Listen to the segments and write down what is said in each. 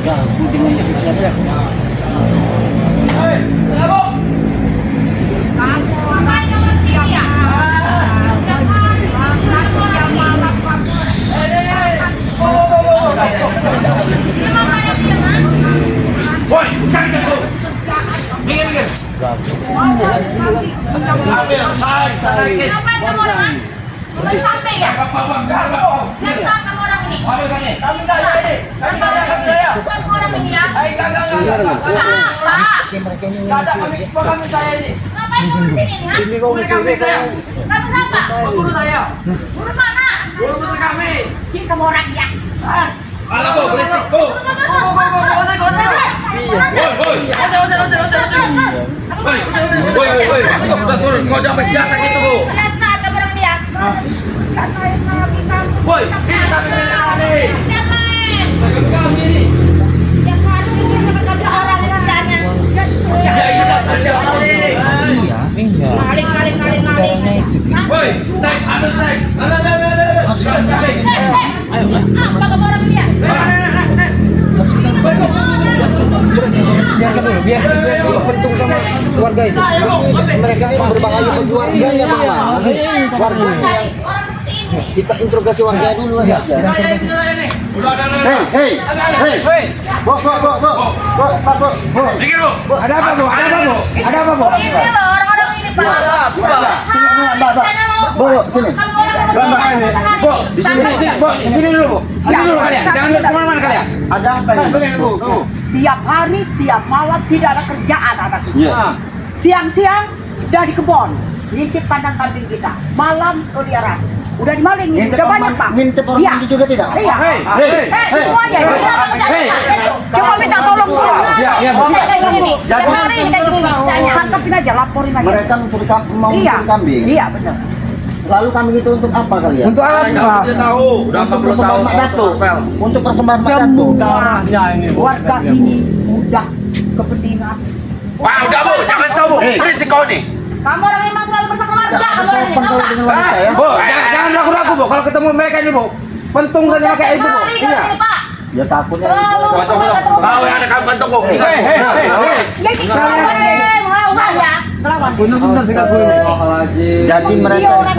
Ya, putih ini susah ya. Hei, kenapa? Kamu apa yang sini ya? Woi, cari dulu. Minggir. Ambil, saya. Ngapain kamu orang? Bukan sampai ya? Yang salah kamu orang ini. Ambil kami. Kami saya. Bukan orang ini ya? Pak. saya ini. Ngapain kamu di sini ha? Kami saya. Kamu siapa? Guru saya. Guru mana? Guru kami. Ini kamu orang ya? Alah, Bu, berisik, Bu. Woi. Udah turun, kau jangan senjata gitu, Bu. Dasar kamu orang ini ya? Woi, ini kami milik kami. Kami. Yang harus kerja orang kerjanya. Ya, ini dah kerja maling. Iya, enggak. Maling. Saudaranya itu. Woi, naik, ambil naik. Apa kamu orang ini ya? Biarkan dulu, biar pentung sama keluarga itu. Mereka itu berbahaya bagi warganya, Bang. Warga. Kita interogasi warga dulu aja. Hei. Bo. Minggir, Bu. Ada apa, Bu? Ini loh orang-orang ini Pak. Bo, sini. Di sini dulu, Bu. Sini dulu kalian. Jangan kemana-mana kalian. Ada apa ini? Tiap hari, tiap malam tidak ada kerjaan anak kita. Iya. Siang-siang udah di kebun, ngintip kandang kambing kita. Malam keliaran. Udah dimaling, udah banyak Pak. Ngintip orang Iya. mandi juga tidak? Iya. Semuanya. Coba minta tolong dulu. Iya, Bu. Tangkapin aja, laporin aja. Mereka mencuri mau Iya. mencuri kambing. Iya benar. Lalu kambing itu untuk apa kalian? Untuk apa? Tidak tahu. Untuk persembahan Mak Dato. Untuk persembahan Mak Dato. Semua warga sini udah kepentingan. Wah, udah, Bu. Jangan kasih tahu, Bu. Berisik kau nih. Kamu orang ini memang selalu bersekeluarga. Kamu orang ini tahu nggak? Dengan wanita ya? Bu, jangan ragu-ragu, Bu. Kalau ketemu mereka ini, Bu, pentung saja pakai itu, Bu. Kali Iya. ini Pak. Ya takutnya. Selalu bersekeluarga. Kau yang ada kamu bantu, Bu. Hei. Jadi melawan ya. Melawan. Benar-benar tidak boleh. Jadi mereka. Dia orang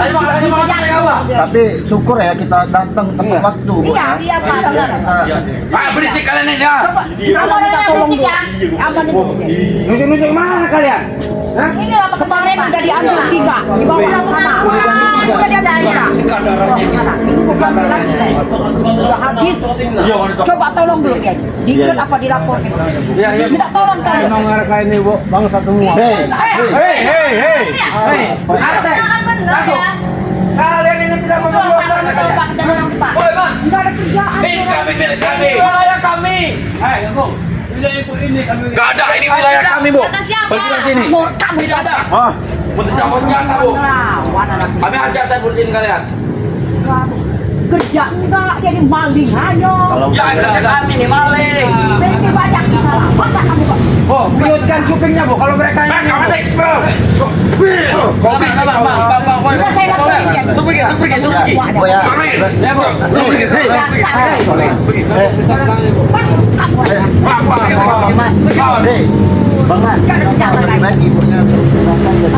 yang Tapi syukur ya kita datang tepat waktu. Bu, Iya, ya. iya Pak. Benar. Ah, berisik kalian ini, ya. Kamu minta tolong dulu. Aman itu. Nunjuk-nunjuk mana kalian? Hah? Ini apa Kemarin udah diambil 3, dibawa sana. Udah diambil 3. Udah habis. Coba tolong dulu guys. Diikat apa dilaporkan? Iya. Minta tolong kan. Memang mereka ini, Bu, bangsa semua. Hei. Hei. Atek. Jangan benar ya. Kalian ini tidak Itu apa memperjuangkan kamu kalian. Pak kerja orang Pak? Woi, Bang. Enggak ada kerjaan. Ini kami milik kami. Wilayah kami. Hei, Bu. Wilayah ibu ini kami. Gak ada, ini wilayah kami, Bu. Kata siapa? Pergi dari sini. Kamu Tidak ada. Oh, Untuk campur senjata, Bu. Lawan anak kita. Kami hajar tadi di sini kalian. Kerja enggak, jadi maling ayo. Ya, kerja kami nih maling. Berarti banyak di salah. Masa kamu Pak? Bu, piutkan cupingnya, Bu. Kalau mereka Bang, ini, kamu Bu. sih, Bang. Kau bisa, Bang. Udah saya laporin dia. Suruh pergi. Bu ya. Ya, Bu. Hei. Bang Mat, lebih baik ibunya silakan ya,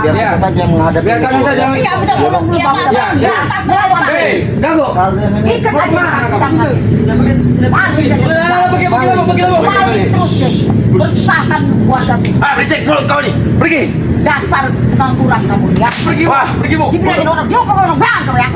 biar kita saja yang menghadapi. Biar kami saja. Iya, betul tolong dulu Bang. Ya. Atas melawan. Hei, Dago. Kalian ini Ikat aja tangan. Maling terus deh. Bersakan warga sini. Ah, berisik mulut kau nih. Pergi. Dasar pengangguran kamu ya. Pergi, Wah, pergi, Bu. Dibilangin orang juga orang bilang kamu ya.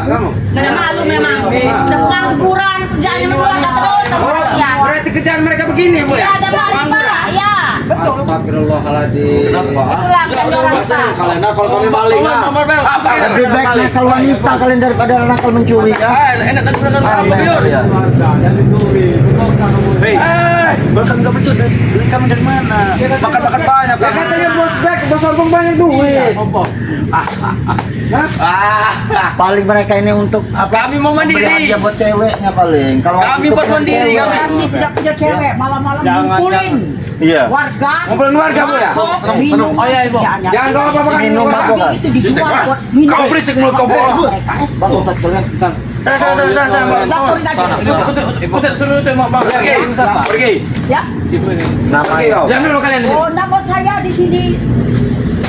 Kamu. Memang malu memang. Udah pengangguran kerjaannya mengeluarkan terus sama ya. Berarti kerjaan mereka begini, Bu ya? Ya ada maling Pak. Ya. Astagfirullahaladzim. Itulah kerja orang Pak. Kalian nakal kami maling. lebih baik nakal wanita kalian daripada nakal mencuri ya. Enak tadi pernah apa biar? Ya. Yang dicuri. Hei, bahkan kamu itu beli kami dari mana? Makan banyak Ya katanya bos sombong banyak duit. Paling mereka ini untuk apa? Kami mau mandiri. Belanja buat ceweknya paling. Kalau Kami itu buat bukan mandiri, cewek. Kami tidak punya cewek, malam-malam ngumpulin Iya. warga. Ngumpulin warga, Bu, ya? Minum. Oh, iya, Ibu. Jangan kau apa-apa kan Minum warga. apa kan? Itu dijual buat minum. Kau berisik mulut kau, bohong. Bang Ustaz kalian. Laporin aja. Suruh tembak bang. Pergi. Ya. Nama kau. Jangan dulu kalian. Oh, nama saya di sini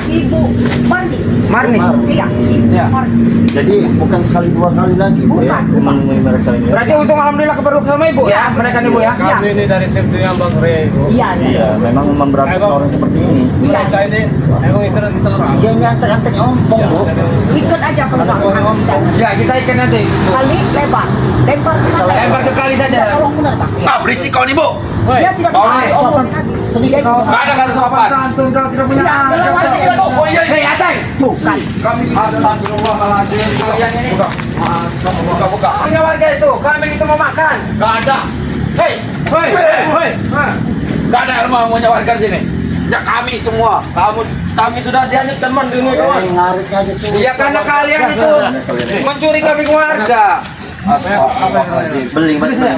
Ibu Marni. Marni. Iya, Ibu Ya. Marni. Jadi bukan sekali dua kali lagi Bu ya Bukan. menemui mereka ini. Berarti untung alhamdulillah kebaru sama ibu ya, mereka nih Bu ya. Iya. Kami ini dari tim yang Bang Rey. Iya, iya. Iya, memang memberatkan orang seperti ini. Mereka ini, aku ikan telur. Dia nyantek-nyantek ompong Bu. Ikut aja kalau Bang. Ya kita ikan nanti. Kali lebar. Lempar ke mana? Lempar ke kali saja. Tolong benar, Bang. Ah, berisik kau nih, Bu. Dia tidak Kau bisa nih. omong lagi. Sedikit kau. Nggak ada kata sopan. Santun kau tidak punya adat. Oh iya. Hei Ateng. Tuh, kan. Kami astagfirullahaladzim. Kalian ini. Buka. Punya warga itu, kami itu mau makan. Gak ada. Hei. Hei. Gak ada yang mau warga di sini. Ya kami semua. Kami sudah dianyut teman di dunia kawan. Ngariknya aja sulit. Iya karena kalian itu mencuri kami warga. Astagfirullahaladzim.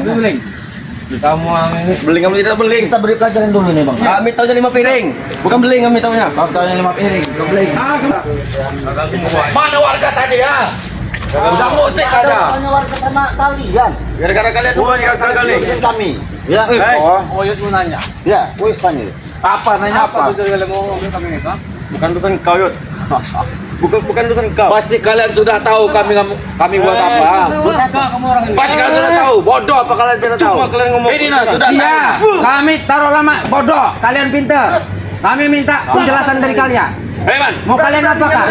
Beling. Kamu ini beling kami tidak beling. Kita beri pelajaran dulu nih Bang. Kami tahunya 5 piring, bukan beling kami tahunya. Kau tahu yang 5 piring, kau beli. Mana warga tadi ya? Udah musik ada. Hanya warga sama kalian. Gara-gara kalian dua yang kali. Ini kami. Ya. Oh, Yus mau nanya. Ya, woi tanya. Apa nanya apa? Kalian ngomong kami ini kan? Bukan urusan kau Yud. Bukan urusan kau. Pasti kalian sudah tahu kami buat apa. Pasti kalian sudah tahu. Bodoh apa kalian tidak tahu? Kalian ngomong. Ini nah sudah Iya, tahu. kami taruh lama bodoh. Kalian pinter. Kami minta penjelasan dari kalian. Hei man. Mau kalian apa kak?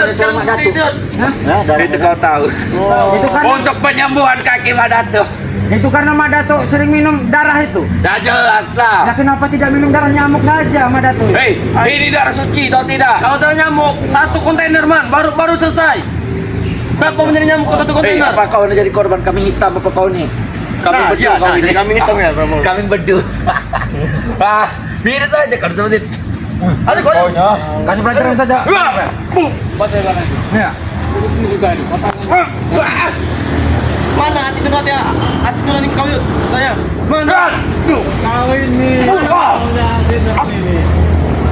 Ya, dari Itu kau tahu. Itu kan Untuk penyembuhan kaki Madatu. itu karena Madato sering minum darah itu. Dah jelas Ya lah. kenapa tidak minum darah nyamuk saja Madato? Hei, ini darah suci atau tidak? Kalau darah nyamuk, satu kontainer man, baru selesai. Siapa menjadi nyamuk satu Hei, kontainer? apa kau ini jadi korban kami hitam apa kau nih? Kami Nah, bedu iya, kau nah, ini. jadi kami hitam ya, Bro. Kami bedu. Mirip aja kan seperti itu. Ada kau Kasih pelajaran saja. Ya. mana hati nurani kau yuk, saya. Mana?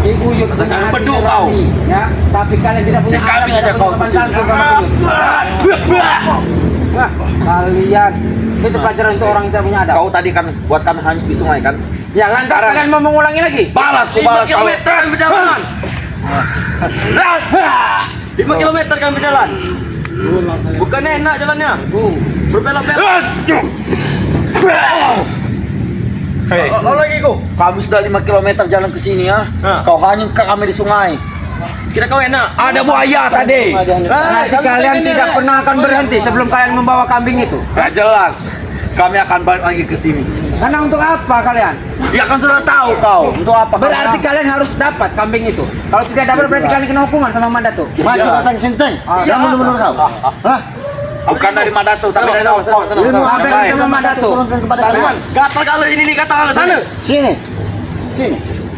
Ibu yuk Sekarang bedu kau. Ya, tapi kalian tidak punya Kami adab, aja tidak kau. punya sopan santun sama Wah, kalian itu pelajaran untuk orang yang tidak punya adab. Kau tadi kan buat kami hanyut di sungai kan? Ya, lantas Sekarang. kalian mau mengulangi lagi? Balas ku 5 balas kau. kilometer kami berjalan. 5 kilometer kami berjalan. Bukan enak jalannya. Berbelok-belok. Hei, Lalu lagi kau. kami sudah 5 km jalan ke sini ya. Nah. Kau hanyut ke kami di sungai. Kira kau enak? Ada buaya tadi. Nanti kalian tidak pernah akan berhenti sebelum kalian membawa kambing itu. Gak jelas. Kami akan balik lagi ke sini. Karena untuk apa kalian? Ya kan sudah tahu kau. Untuk apa? Berarti kalian harus dapat kambing itu. Kalau tidak dapat berarti kalian kena hukuman sama Madato. Maju datang sinteng. Iya. Yang benar kau. Hah? Bukan dari Madatu, tapi dari Tenang, Oppo. tenang. Sampai sama Madato. Turunkan kepada Kalian kalian. gatal kalau ini nih kata kalau sana. Sini.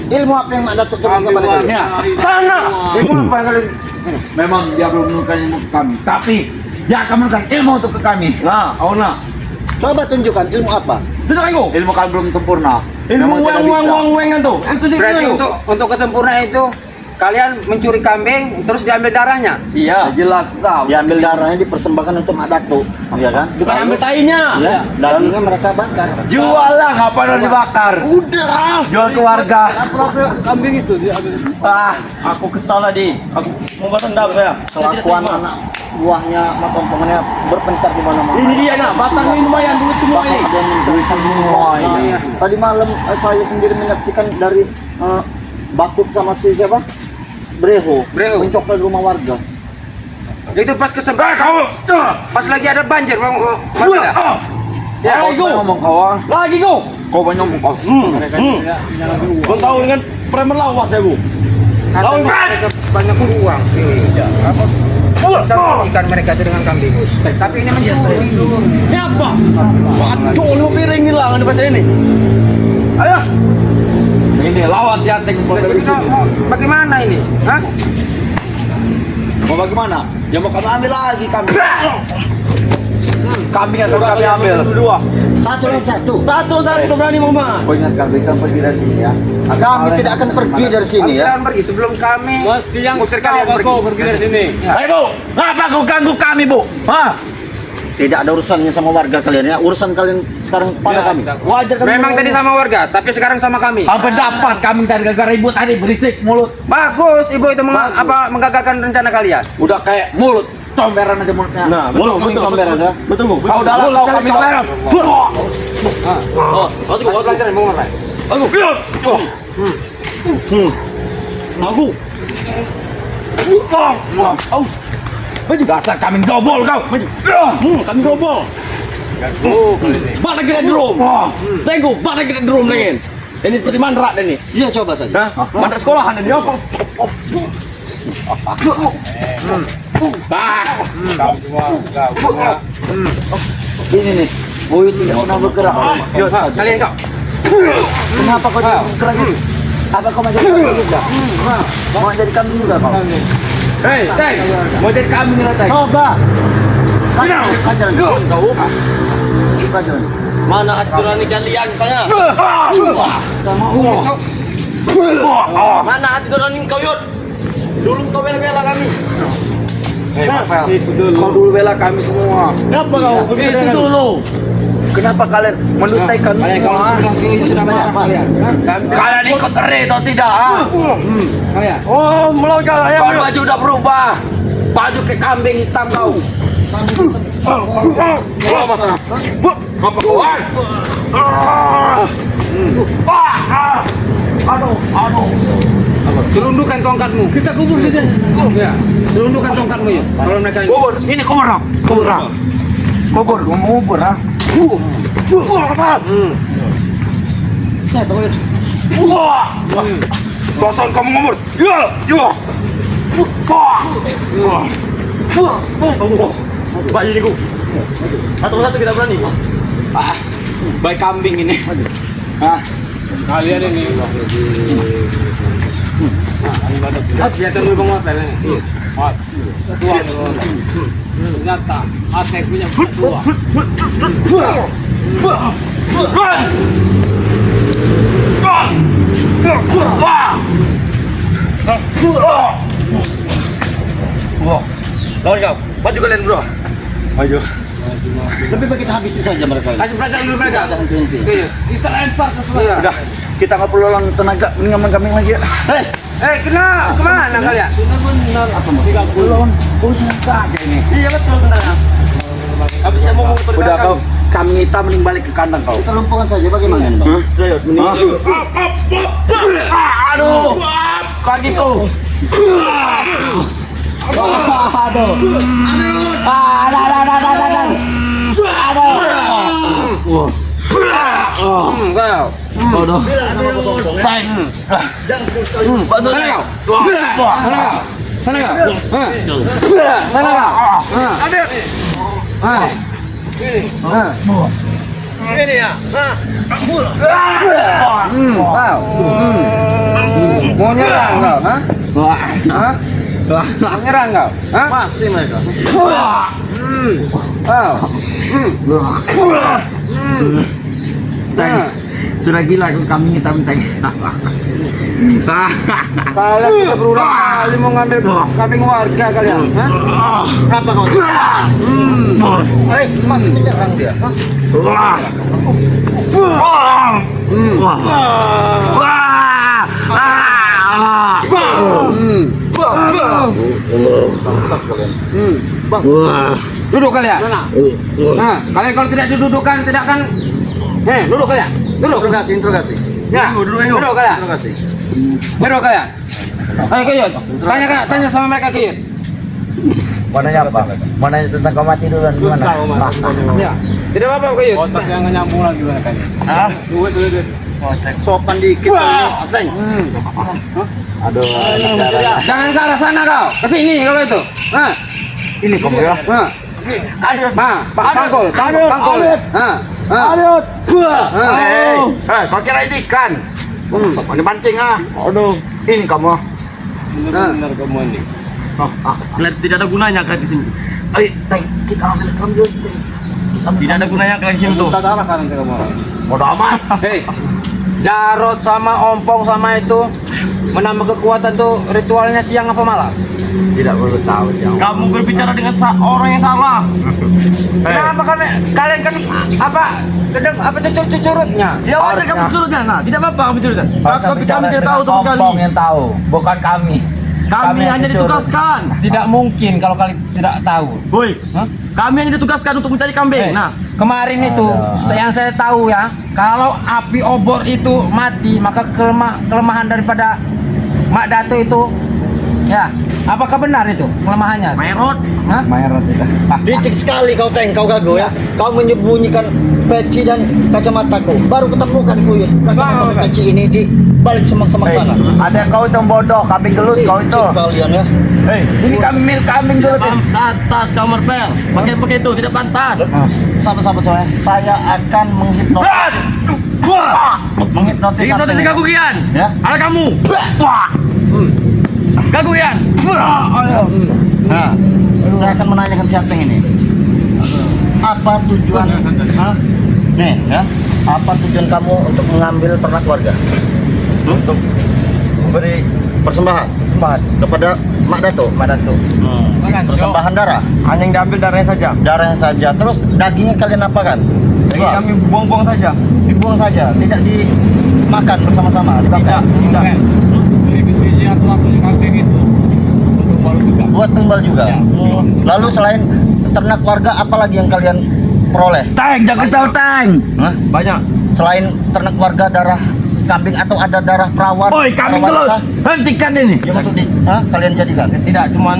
Ilmu apa yang Mak Datuk turunkan kepada kalian? Sana. Ilmu apa yang kalian? Memang dia belum menurunkan ilmu ke kami, tapi dia akan menurunkan ilmu untuk ke kami. Nah, nah. Coba tunjukkan ilmu apa? Tunjuk kau. Ilmu kami belum sempurna. Ilmu Memang tidak bisa. uang kan tuh. Itu dia. Berarti untuk kesempurnaan itu kalian mencuri kambing terus diambil darahnya. Iya. Jelas tahu. Diambil darahnya dipersembahkan untuk Mak Datuk, ya kan? Bukan ambil tainya. Ya, dagingnya mereka bakar. Jual lah, ngapa harus dibakar? Udah. Jual ke warga. Kambing itu dia ambil. Aku kesal di. Aku mau balas dendam ya. Kelakuan anak buahnya, matompongannya berpencar di mana-mana. Ini dia nak, batang ini lumayan duit semua ini. Ada yang mencuri semua. Iya. Tadi malam saya sendiri menyaksikan dari Bakut sama si siapa? Breho mencoklat rumah warga. Itu pas kesempatan. Pas lagi ada banjir, mana? Ya, kau ngomong kau. Lagi kau. Kau banyak ngomong kau. Kau tahu dengan preman lawas ya bu? Kalau mereka banyak uang. Apa? Bisa ikan mereka itu dengan kambing. Tapi ini mencuri. Ini apa? Waduh, lu piring hilang ada baca ini. Ayo. Ini lawan si Anteng. Jadi bagaimana ini? Hah? Mau bagaimana? Ya mau kami ambil lagi kami. Kami akan kami ambil. Dua. Satu lawan satu. Satu kau berani Muhammad. Oh ingat kami kan pergi dari sini ya. Kami tidak akan pergi dari sini ya. Jangan pergi sebelum kami usir kalian pergi dari sini. Hei Bu, ngapa kau ganggu kami Bu? Hah? Tidak ada urusannya sama warga kalian ya. Urusan kalian sekarang pada kami. Wajar kami. Memang tadi sama warga, tapi sekarang sama kami. Apa dapat kami dari gara-gara ribut tadi berisik mulut. Bagus, ibu itu menggagalkan rencana kalian. Udah kayak mulut comberan aja mulutnya. Nah, betul comberan ya. Betul Bu. Kau dalam kau kami comberan. Oh, Kau pelajaran mau ngapain? Aku. Dasar kami dobol kau. Kami robol. Balik lagi dari drum. Tengok, balik lagi dari drum lagi. Ini seperti mandrak ini. Iya coba saja. Hah? Mandrak sekolahan ini apa? Ini nih. Boy tidak pernah bergerak. Kalian kau. Kenapa kau tidak bergerak ini? Apa kau mau jadi kambing juga? Mau jadi kambing juga kau? Hei, mau jadi kambing nggak? Coba. Ajaran kau. Ajaran. Mana aturan ini kalian tanya? Mana aturan ini kau Yud? Dulu kau bela-bela kami. Kau dulu bela kami semua. Kenapa kau? Itu dulu. Kenapa kalian mendustai kami semua? Kalian ikut eri atau tidak? Kalian. Oh, melawan kalian. Kau baju udah berubah. Baju ke kambing hitam kau. Apa kau? Aduh. Selundupkan tongkatmu. Kita kubur di sini. Ya, selundupkan tongkatmu ya. Kalau mereka ini. Kubur, ini kubur. Mau kubur ha? Kosong kamu ngubur. Ya. Bayi ini ku. Satu-satu kita berani. Baik kambing ini. Kalian ini. Biar tunggu bang hotel ini. Iya. Ternyata Atek punya tua. Lawan kau. Maju kalian bro. Maju. Lebih baik kita habisi saja mereka. Kasih pelajaran dulu mereka. Iya. Kita lempar ke semua. Iya. Udah, kita nggak perlu lang tenaga mendingan kambing lagi ya. Kemana kalian? Belum, saja ini. Iya betul benar. Kami tidak mau Udah kau kambing hitam mending balik ke kandang kau. Kita lumpuhkan saja bagaimana ini, Bang? Aduh. Kakiku. Aduh. Kau. Aduh. Bantu sana kau. Sana kau. Sana kau. Ada. ini ya. Wow. Mau nyerang kau, ha? Mau nyerang kau, ha? Masih mereka. Wow. Sudah gila kambing hitam teng. Kalian sudah berulang kali mau ngambil kambing warga kalian, ha? Apa kau? Masih menyerang dia. Duduk kalian. Nah, kalian kalau tidak didudukkan tidak akan. Duduk kalian. Duduk. Interogasi. Ya, duduk kalian. Interogasi. Duduk kalian. Ayo Kiyut, tanya sama mereka Kiyut. Mananya apa? Mananya tentang kau mati dulu dan gimana? Ya, tidak apa-apa Kiyut. Jangan nyambung lagi gimana kan? Sopan dikit. Aduh. Jangan ke arah sana kau, ke sini kalau itu. Ini kau ya. Pangkul. Aduh. Kau kira ini ikan? Ini mancing ah. Aduh. Ini kamu. Benar kamu ini. Kelihatan tidak ada gunanya kalian di sini. Kita ambil. Tidak ada gunanya kalian di sini tuh. Bodoh amat. Hei, Jarot sama Ompong sama itu menambah kekuatan tuh ritualnya siang apa malam? Tidak perlu tahu jauh. Kamu berbicara dengan orang yang salah. Kenapa kalian kan apa? Kadang apa cucurutnya? Ya wajar kamu curutkan. Nah, tidak apa-apa kamu curutkan. Kami tidak tahu sama sekali. Ompong yang tahu, bukan kami. Kami hanya ditugaskan. Tidak mungkin kalau kalian tidak tahu. Boy, Hah? kami hanya ditugaskan untuk mencari kambing. Nah, Kemarin itu yang saya tahu ya, kalau api obor itu mati, maka kelemahan daripada Mak Dato itu, ya, apakah benar itu kelemahannya? Mayorot. Hah? Licik sekali kau Teng, kau gago ya. Kau menyembunyikan peci dan kacamataku. Baru ketemukan ku ya. Kacamata peci ini di balik semak-semak sana. Ada kau itu bodoh, kambing gelut kau itu. Licik kalian ya. Hei, Ini kambing gelut. pantas kamar per. Pakai itu tidak pantas. Sahabat-sahabat saya akan menghipnotis Hipnotis gagugian. ya. Ala kamu. Gagugian. Nah, saya akan menanyakan siapa yang ini. Apa tujuan? Hah? Nih, ya. Apa tujuan kamu untuk mengambil ternak warga? Untuk memberi persembahan Kepada Mak Dato. Persembahan darah. hanya yang diambil darahnya saja. Darahnya saja. Terus dagingnya kalian apakan? Jadi Jual. kami buang-buang saja. Dibuang saja, tidak dimakan bersama-sama, dibakar. Tidak. Buat tumbal juga. Lalu selain ternak warga, apa lagi yang kalian peroleh? Teng, jangan kasih tahu Teng. Hah? Banyak. Selain ternak warga, darah kambing atau ada darah perawat? Oi, kambing perawat gelut. kah? Hentikan ini. Yang untuk kalian jadikan? Tidak, cuman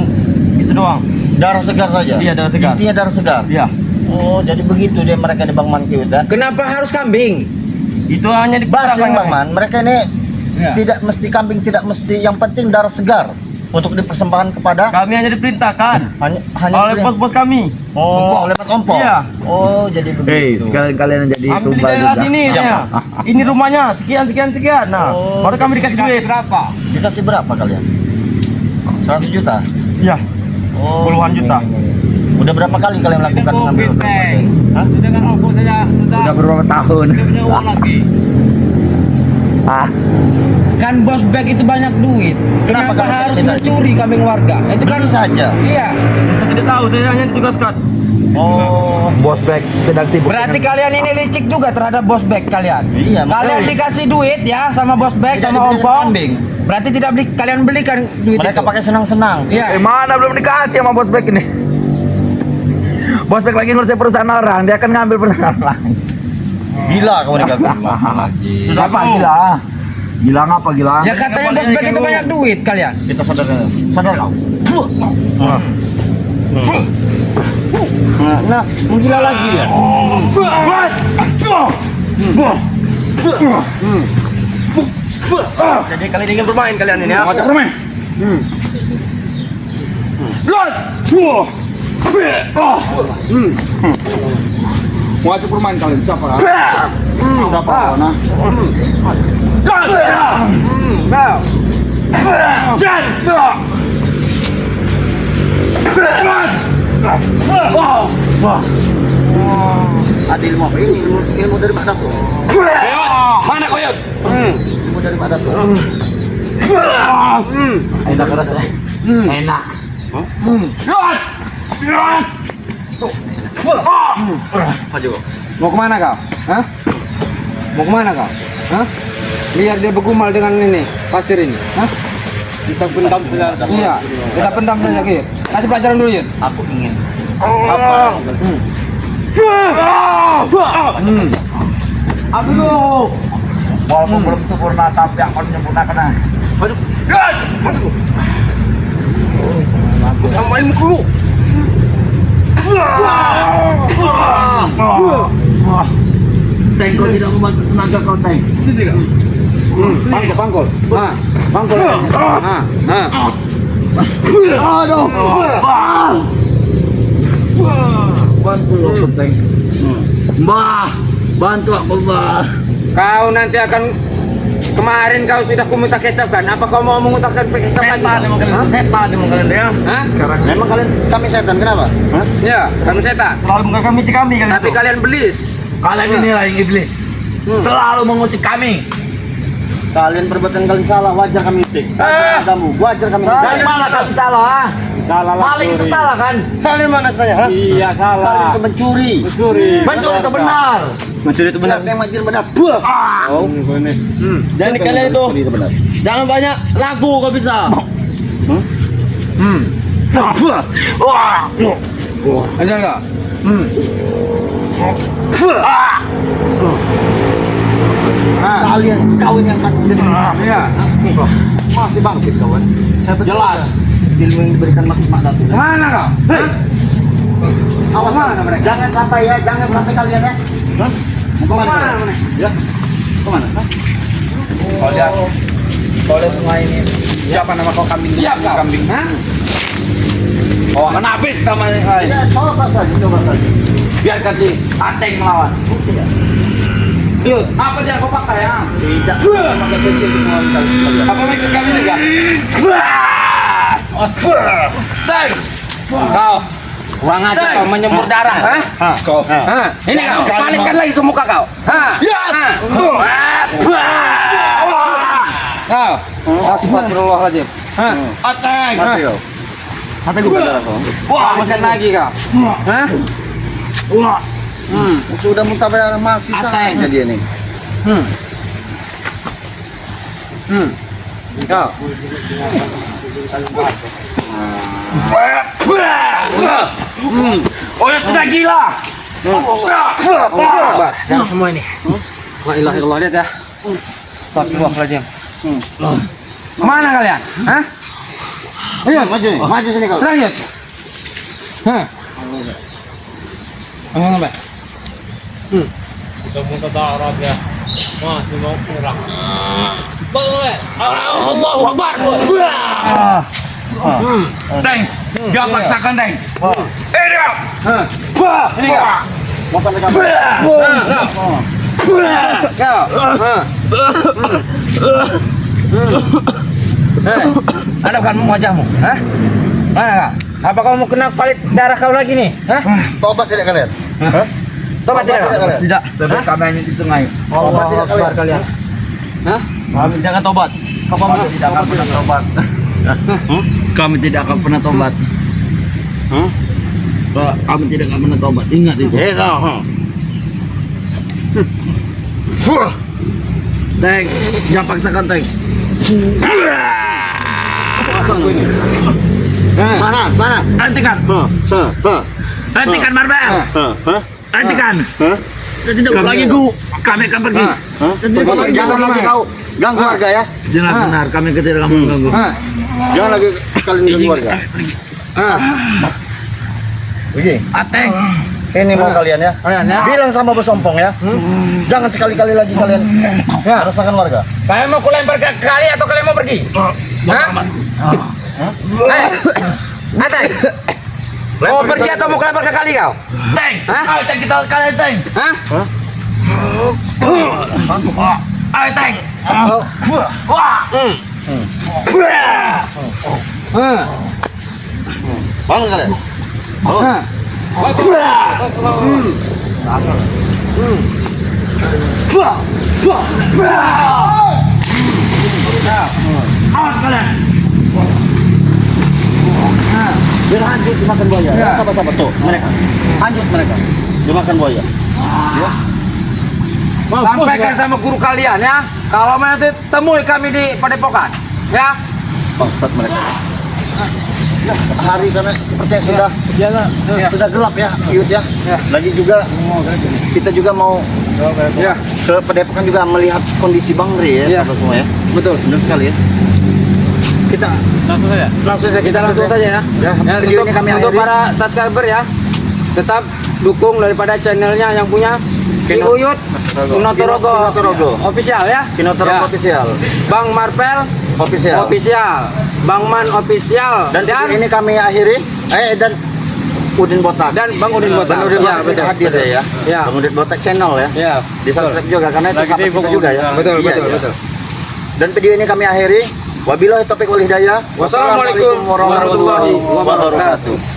itu doang. Darah segar saja? Iya, darah segar. Intinya darah segar? Iya. Oh, jadi begitu dia mereka di Bang Man Kiwit ya? Kenapa harus kambing? Itu hanya Bas diperintahkan yang Bang Man, mereka ini Ya. tidak mesti kambing, tidak mesti, yang penting darah segar untuk dipersembahkan kepada Kami hanya diperintahkan hanya oleh bos-bos kami. Oh, lewat ompong. Iya. Oh, jadi Hei, begitu. sekalian kalian jadi Ambil tumbal dari juga. sini ya. Ini rumahnya sekian. Nah, Oh. baru kami dikasih duit. Berapa? Dikasih berapa kalian? 100 juta. Iya, Oh, puluhan juta. Udah berapa kali kalian melakukan mengambil? Hah? Udah berapa tahun? Ah, Kan bos bag itu banyak duit. Kenapa Kenapa kalian harus tidak mencuri kambing warga? Itu kan Beli saja. Iya. Saya tidak tahu, saya hanya ditugaskan. Oh, bos bag sedang sibuk. Berarti kalian ini licik juga terhadap bos bag kalian. Iya, Kalian betul. dikasih duit ya sama bos bag Tidak sama dibelikan ompong. kambing. Berarti tidak beli, kalian belikan duit mereka itu. pakai senang-senang. Iya. Mana belum dikasih sama bos bag ini? Bos bag lagi ngurusin perusahaan orang, dia akan ngambil perusahaan orang. Gila kamu nih Gago. Apa gila? Gila ngapa gila? Ya katanya bos bag itu banyak duit kalian. Kita sadar kau. Nah, menggila lagi dia. Jadi kalian ingin bermain kalian ini ya. Ngajak bermain. Mau ajak bermain kalian siapa? Siapa? Nah. Ada ilmu apa ini? Ilmu dari Mak Dato. Mana koyot? Ilmu dari Mak Dato. Enak rasanya. Enak. Mau kemana kau? Hah? Mau kemana kau? Hah? Biar dia bergumul dengan ini pasir ini. Hah? Kita pendam saja. Iya, kita pendam saja gitu. Kasih pelajaran dulu Yud. Aku ingin Aduh. Walaupun belum sempurna tapi akan menyempurnakan. Main dulu. Tengko tidak membantu tenaga kau Teng. Pangkul, pangkul. Nah, pangkul. Nah, nah. Aduh. Bantu lo Teng. Mbah, Bantu aku, Bang. Kau nanti akan kemarin kau sudah kuminta kecap kan? Apa kau mau mengutarakan kecap lagi? Setan emang kalian ya. Hah? Memang kalian kami setan kenapa? Hah? Ya, kami setan. Selalu mengkami kami kan. Tapi kalian belis. Kalian ini lah yang iblis. Selalu mengusik kami. Kalian perbuatan kalian salah, wajar kami usik. Kamu, wajar kami usik. Dari mana kami salah? Salah lah. Maling itu salah kan? Salah di mana saya? Hah? Iya Kalian salah. itu mencuri. Mencuri itu benar. Mencuri itu benar. Siapa yang mencuri benar? Buah. Oh, benar. Jadi kalian itu Mencuri itu benar. jangan banyak lagu kau bisa. Ajar enggak? Kalian kawin yang pantas jadi. Iya. Masih bangkit kawan. Jelas. Ilmu yang diberikan mak datu. Kemana kau? Hei. Awas mana mereka? Jangan sampai ya, jangan sampai kalian ya. Hah? Mau kemana? Ya. Kemana? Hah? Kau lihat. Kau lihat semua ini. Siapa nama kau kambing? Siap kau. Kambing. Hah? Oh, kenapit namanya. Ya, coba saja, coba saja. Biarkan si Ateng melawan. Yud, Apa dia kau pakai ya? tidak. Pakai kecil itu mau kalian. Apa make kami nih ya? Teng. Kau. Kurang aja kau menyembur darah, hah? Hah? Kau. Hah? Ini kau, Sekali palikkan lagi ke muka kau. Hah? Ya. Kau. Astagfirullahaladzim. Hah? Ateng. Masih kau. Sampai lupa darah kau. Palikkan lagi kau. Hah? Sudah muntah darah masih saja dia nih. Kau. Oh, ya sudah gila. Sabar, jangan semua ini. La ilaha illallah, lihat ya. Astagfirullahaladzim. Kemana kalian? Hah? Ayo, Maju, maju sini kau. serang yuk. Hah? Ayo sampai. Allahu Akbar. Teng. Jangan paksakan, Teng. Dia. Ini kau. Mau sampai kamu. Kau. Hadapkan wajahmu. Hah? Mana kau? Apa kau mau kena palit darah kau lagi nih? Hah? Tobat tidak kalian? Hah? Tobat tidak kau? kalian? Tidak. Bebek kami hanya di sungai. Tobat tidak Akbar kalian? kalian. Hah? Kami jangan tobat. Kami tidak akan pernah tobat. Kami tidak akan pernah tobat. Kami tidak akan pernah tobat. Ingat itu. Eh, no. Teng, jangan paksakan, Teng. Sana, sana. Hentikan. Sana. Hentikan, Marbel. Hah? Hentikan. Hah? Tidak lagi kami akan pergi. Jangan lagi kau ganggu warga ya. Jangan benar, kami tidak akan mengganggu. Jangan lagi kalian ganggu warga. Begini, Ateng. ini mau kalian ya. Bilang sama Bos Ompong ya. Jangan sekali-kali lagi kalian rasakan warga. Kalian mau kulempar ke kali atau kalian mau pergi? Hah? Ateng. Mau pergi atau mau kelempar ke kali kau? Teng. Hah? Ayo, Teng, kita kalian, Teng. Hah? Ayo, Teng. Wah. Bangun kalian. Awas kalian. Biar hancur dimakan buaya. Sabar-sabar tuh mereka. Hancur mereka. Dimakan buaya. Sampaikan sama guru kalian ya. Kalau nanti temui kami di padepokan, ya. Bangsat mereka. Ya, hari karena sepertinya sudah gelap ya, Yud ya. Lagi juga kita juga mau ke Padepokan juga melihat kondisi Bang Ri ya, sahabat semua ya. Betul. Benar sekali ya. Kita langsung saja Kita langsung saja ya. Ya, Ya, video untuk, ini kami untuk akhiri. para subscriber ya, tetap dukung daripada channelnya yang punya Ki Kino- Uyut Kinotorogo Kinotorogo. official ya. Kinotorogo Ya. official. Bang Marvel Official. official, Bang Man official Dan video ini kami akhiri. Dan Udin Botak. Dan Bang Udin Botak. Bang Udin Ya, Botak betul. hadir ya. Ya. Bang Udin Botak channel ya. Ya. Di subscribe juga karena itu sahabat kita juga ya. Betul, Iya, betul, iya. betul. Dan video ini kami akhiri. Wabillahi taufiq wal hidayah. Wassalamualaikum warahmatullahi wabarakatuh.